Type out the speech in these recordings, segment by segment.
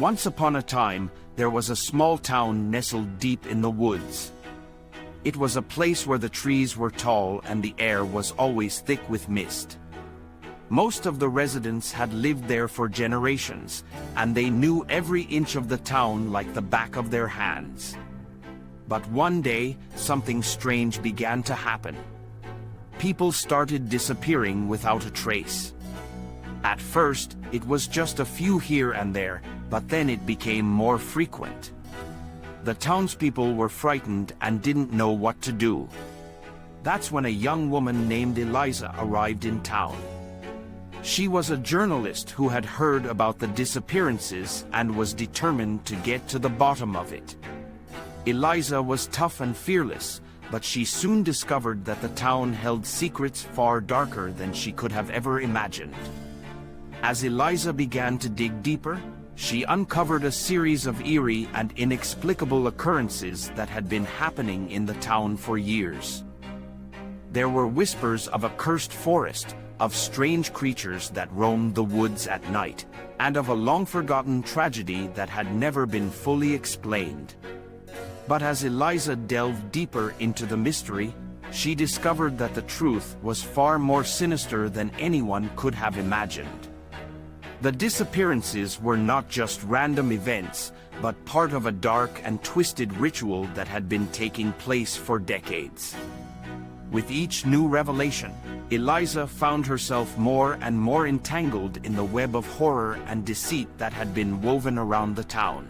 Once upon a time, there was a small town nestled deep in the woods. It was a place where the trees were tall and the air was always thick with mist. Most of the residents had lived there for generations, and they knew every inch of the town like the back of their hands. But one day, something strange began to happen. People started disappearing without a trace. At first, it was just a few here and there, but then it became more frequent. The townspeople were frightened and didn't know what to do. That's when a young woman named Eliza arrived in town. She was a journalist who had heard about the disappearances and was determined to get to the bottom of it. Eliza was tough and fearless, but she soon discovered that the town held secrets far darker than she could have ever imagined. As Eliza began to dig deeper, she uncovered a series of eerie and inexplicable occurrences that had been happening in the town for years. There were whispers of a cursed forest, of strange creatures that roamed the woods at night, and of a long-forgotten tragedy that had never been fully explained. But as Eliza delved deeper into the mystery, she discovered that the truth was far more sinister than anyone could have imagined. The disappearances were not just random events, but part of a dark and twisted ritual that had been taking place for decades. With each new revelation, Eliza found herself more and more entangled in the web of horror and deceit that had been woven around the town.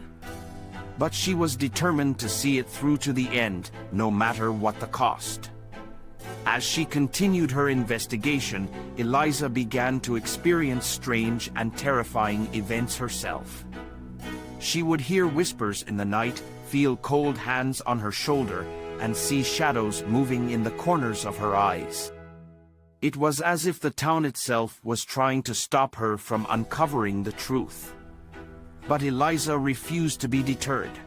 But she was determined to see it through to the end, no matter what the cost. As she continued her investigation, Eliza began to experience strange and terrifying events herself. She would hear whispers in the night, feel cold hands on her shoulder, and see shadows moving in the corners of her eyes. It was as if the town itself was trying to stop her from uncovering the truth. But Eliza refused to be deterred.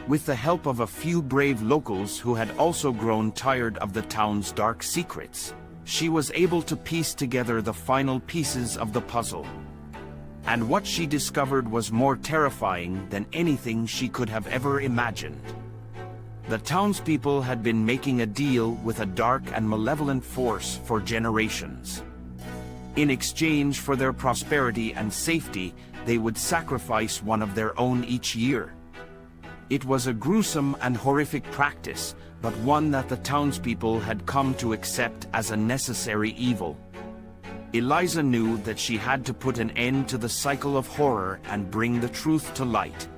With the help of a few brave locals who had also grown tired of the town's dark secrets, she was able to piece together the final pieces of the puzzle. And what she discovered was more terrifying than anything she could have ever imagined. The townspeople had been making a deal with a dark and malevolent force for generations. In exchange for their prosperity and safety, they would sacrifice one of their own each year. It was a gruesome and horrific practice, but one that the townspeople had come to accept as a necessary evil. Eliza knew that she had to put an end to the cycle of horror and bring the truth to light.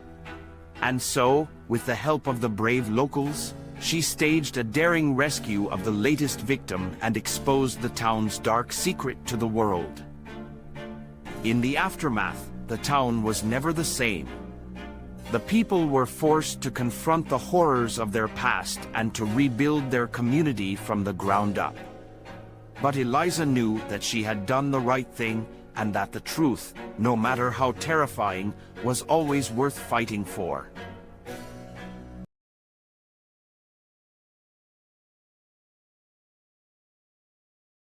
And so, with the help of the brave locals, she staged a daring rescue of the latest victim and exposed the town's dark secret to the world. In the aftermath, the town was never the same. The people were forced to confront the horrors of their past and to rebuild their community from the ground up. But Eliza knew that she had done the right thing and that the truth, no matter how terrifying, was always worth fighting for.